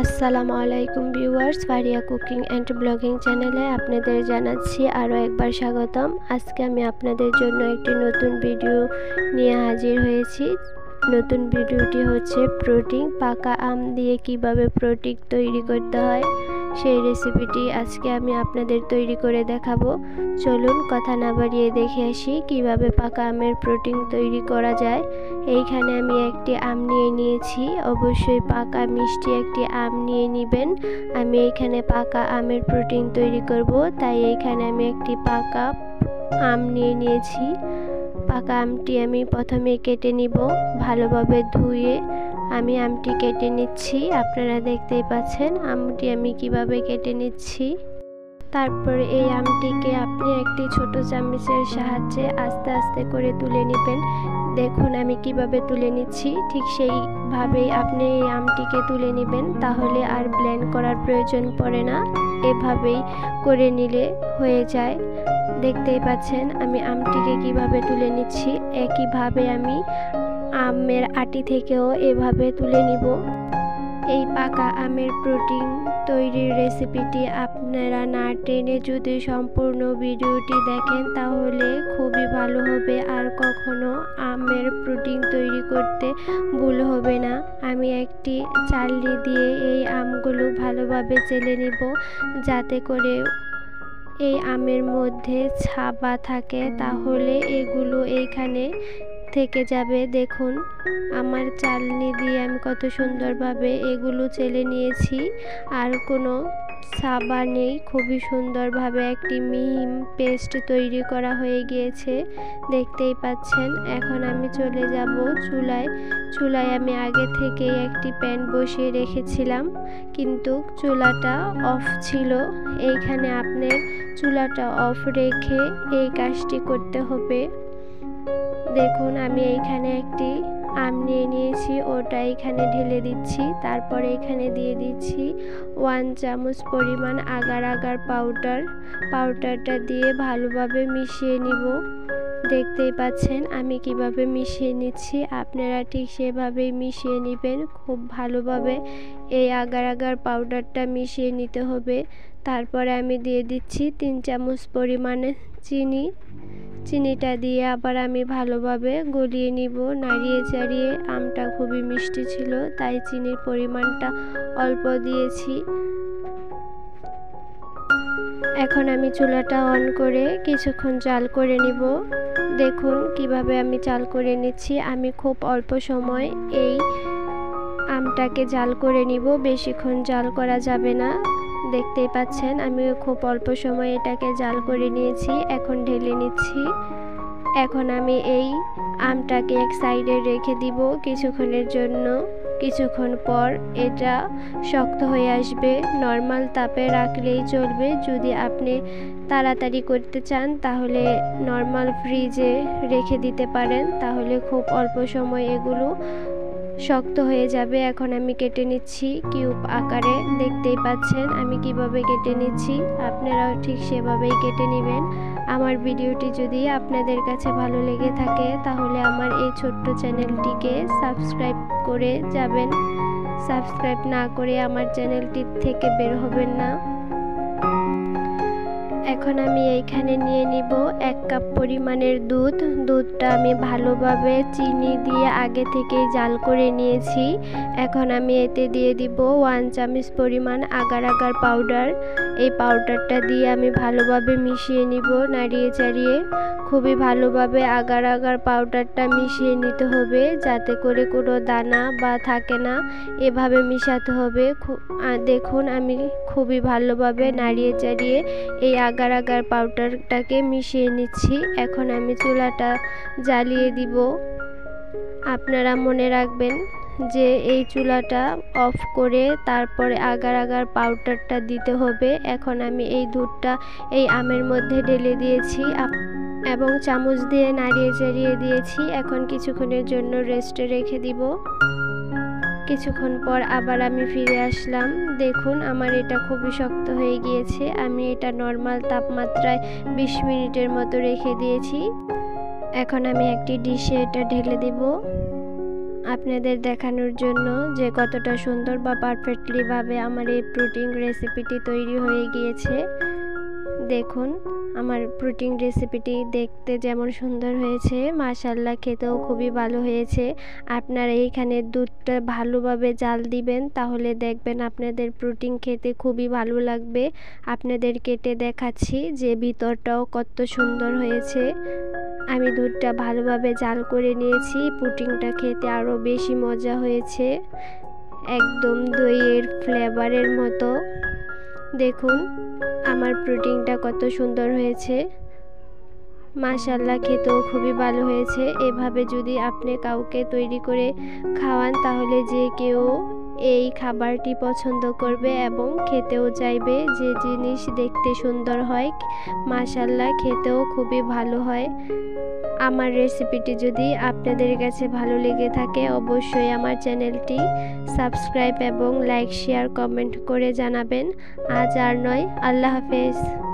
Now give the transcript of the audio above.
আসসালামু আলাইকুম viewers, Faria cooking and blogging চ্যানেলে আপনাদের জানাচ্ছি আরও একবার স্বাগতম। আজকে আমি আপনাদের জন্য একটি নতুন ভিডিও নিয়ে হাজির হয়েছি। নতুন ভিডিওটি হচ্ছে পাকা আম দিয়ে কিভাবে প্রোটিন তৈরি করতে হয় সেই রেসিপিটি আজকে আমি আপনাদের তৈরি করে দেখাবো। চলুন কথা না বাড়িয়ে দেখে আসি কিভাবে পাকা আমের প্রোটিন তৈরি করা যায়। এইখানে আমি একটি আম নিয়ে নিয়েছি, অবশ্যই পাকা মিষ্টি একটি আম নিয়ে নেবেন। আমি এইখানে পাকা আমের প্রোটিন তৈরি করব, তাই এইখানে আমি একটি পাকা আম নিয়ে নিয়েছি। পাকা আমটি আমি প্রথমে কেটে নিব, ভালোভাবে ধুয়ে আমি আমটি কেটে নিচ্ছি। আপনারা দেখতেই পাচ্ছেন আমটি আমি কিভাবে কেটে নিচ্ছি। তারপর এই আমটিকে আপনি একটি ছোট চামচের সাহায্যে আস্তে আস্তে করে তুলে নেবেন। দেখুন আমি কিভাবে তুলে নিচ্ছি, ঠিক সেইভাবেই আপনি এই আমটিকে তুলে নেবেন, তাহলে আর ব্লেন্ড করার প্রয়োজন পড়ে না। এভাবেই করে নিলে হয়ে যায়। দেখতেই পাচ্ছেন আমি আমটিকে কিভাবে তুলে নিচ্ছি। একইভাবে আমি আমের আটি থেকেও এভাবে তুলে নিব। এই পাকা আমের প্রোটিন তৈরির রেসিপিটি আপনারা না টেনে যদি সম্পূর্ণ ভিডিওটি দেখেন তাহলে খুবই ভালো হবে, আর কখনো আমের প্রোটিন তৈরি করতে ভুল হবে না। আমি একটি চালনি দিয়ে এই আমগুলো ভালোভাবে চেলে নিব, যাতে করে এই আমের মধ্যে ছাবা থাকে, তাহলে এগুলো এইখানে থেকে যাবে। দেখুন আমার চালনি দিয়ে আমি কত সুন্দরভাবে এগুলো চেলে নিয়েছি, আর কোনো ছাবা নেই। খুবই সুন্দরভাবে একটি মিহি পেস্ট তৈরি করা হয়ে গিয়েছে, দেখতেই পাচ্ছেন। এখন আমি চলে যাব চুলায় আমি আগে থেকেই একটি প্যান বসিয়ে রেখেছিলাম, কিন্তু চুলাটা অফ ছিল। এইখানে আপনি চুলাটা অফ রেখে এই কাজটি করতে হবে। দেখুন আমি এইখানে একটি আম নিয়ে নিয়েছি, ওটা এখানে ঢেলে দিচ্ছি। তারপরে এখানে দিয়ে দিচ্ছি 1 চামচ পরিমাণ আগার আগার পাউডারটা দিয়ে ভালোভাবে মিশিয়ে নিব। দেখতেই পাচ্ছেন আমি কিভাবে মিশিয়ে নিচ্ছি, আপনারা ঠিক সেভাবেই মিশিয়ে নেবেন। খুব ভালোভাবে এই আগার আগার পাউডারটা মিশিয়ে নিতে হবে। তারপরে আমি দিয়ে দিচ্ছি 3 চামচ পরিমাণে চিনিটা দিয়ে আবার আমি ভালোভাবে গলিয়ে নিব, নাড়িয়ে চাড়িয়ে। আমটা খুবই মিষ্টি ছিল, তাই চিনির পরিমাণটা অল্প দিয়েছি। এখন আমি চুলাটা অন করে কিছুক্ষণ জাল করে নিব। দেখুন কিভাবে আমি জাল করে নিচ্ছি। আমি খুব অল্প সময় এই আমটাকে জাল করে নিব, বেশিক্ষণ জাল করা যাবে না। দেখতেই পাচ্ছেন আমি খুব অল্প সময় এটাকে জাল করে নিয়েছি। এখন ঢেলে নিচ্ছি। এখন আমি এই আমটাকে এক সাইডে রেখে দিব কিছুক্ষণের জন্য। কিছুক্ষণ পর এটা শক্ত হয়ে আসবে। নর্মাল তাপে রাখলেই চলবে। যদি আপনি তাড়াতাড়ি করতে চান তাহলে নর্মাল ফ্রিজে রেখে দিতে পারেন, তাহলে খুব অল্প সময় এগুলো শক্ত হয়ে যাবে। এখন আমি কেটে নিচ্ছি কিউব আকারে। দেখতেই পাচ্ছেন আমি কিভাবে কেটে নিচ্ছি, আপনারাও ঠিক সেভাবেই কেটে নেবেন। আমার ভিডিওটি যদি আপনাদের কাছে ভালো লেগে থাকে তাহলে আমার এই ছোট্ট চ্যানেলটিকে সাবস্ক্রাইব করে যাবেন। সাবস্ক্রাইব না করে আমার চ্যানেলটি থেকে বের হবেন না। এখন আমি এইখানে নিয়ে নিব 1 কাপ পরিমাণের দুধটা আমি ভালোভাবে চিনি দিয়ে আগে থেকেই জাল করে নিয়েছি। এখন আমি এতে দিয়ে দিব 1 চামচ পরিমাণ আগার আগার পাউডার। এই পাউডারটা দিয়ে আমি ভালোভাবে মিশিয়ে নিব, নাড়িয়ে চাড়িয়ে। খুবই ভালোভাবে আগার আগার পাউডারটা মিশিয়ে নিতে হবে, যাতে করে কোনো দানা বা থাকে না, এভাবে মিশাতে হবে। দেখুন আমি খুবই ভালোভাবে নাড়িয়ে চাড়িয়ে এই আগার আগার পাউডারটাকে মিশিয়ে নিচ্ছি। এখন আমি চুলাটা জ্বালিয়ে দিব। আপনারা মনে রাখবেন যে এই চুলাটা অফ করে তারপরে আগার আগার পাউডারটা দিতে হবে। এখন আমি এই দুধটা এই আমের মধ্যে ঢেলে দিয়েছি এবং চামচ দিয়ে নাড়িয়ে চাড়িয়ে দিয়েছি। এখন কিছুক্ষণের জন্য রেস্টে রেখে দিব। কিছুক্ষণ পর আবার আমি ফিরে আসলাম। দেখুন আমার এটা খুবই শক্ত হয়ে গিয়েছে। আমি এটা নর্মাল তাপমাত্রায় 20 মিনিটের মতো রেখে দিয়েছি। এখন আমি একটি ডিশে এটা ঢেলে দিব। আপনাদের দেখানোর জন্য যে কতটা সুন্দর বা পারফেক্টলি ভাবে আমার এই পুডিং রেসিপিটি তৈরি হয়ে গিয়েছে। দেখুন আমার পুডিং রেসিপিটি দেখতে যেমন সুন্দর হয়েছে, মাশাআল্লাহ খেতেও খুবই ভালো হয়েছে। আপনারা এইখানে দুধটা ভালোভাবে জাল দিবেন, তাহলে দেখবেন আপনাদের পুডিং খেতে খুবই ভালো লাগবে। আপনাদের কেটে দেখাচ্ছি যে ভিতরটাও কত সুন্দর হয়েছে। আমি দুধটা ভালোভাবে জাল করে নিয়েছি, পুডিংটা খেতে আরও বেশি মজা হয়েছে, একদম দইয়ের ফ্লেভারের মতো। দেখুন আমার পুডিংটা কত সুন্দর হয়েছে, মাশাআল্লাহ খেতেও খুবই ভালো হয়েছে। এভাবে যদি আপনি কাউকে তৈরি করে খাওয়ান তাহলে যে কেউ এই খাবারটি পছন্দ করবে এবং খেতেও চাইবে। যে জিনিস দেখতে সুন্দর হয় মাশাআল্লাহ খেতেও খুবই ভালো হয়। আমার রেসিপিটি যদি আপনাদের কাছে ভালো লেগে থাকে অবশ্যই আমার চ্যানেলটি সাবস্ক্রাইব এবং লাইক শেয়ার কমেন্ট করে জানাবেন। আজ আর নয়, আল্লাহ হাফেজ।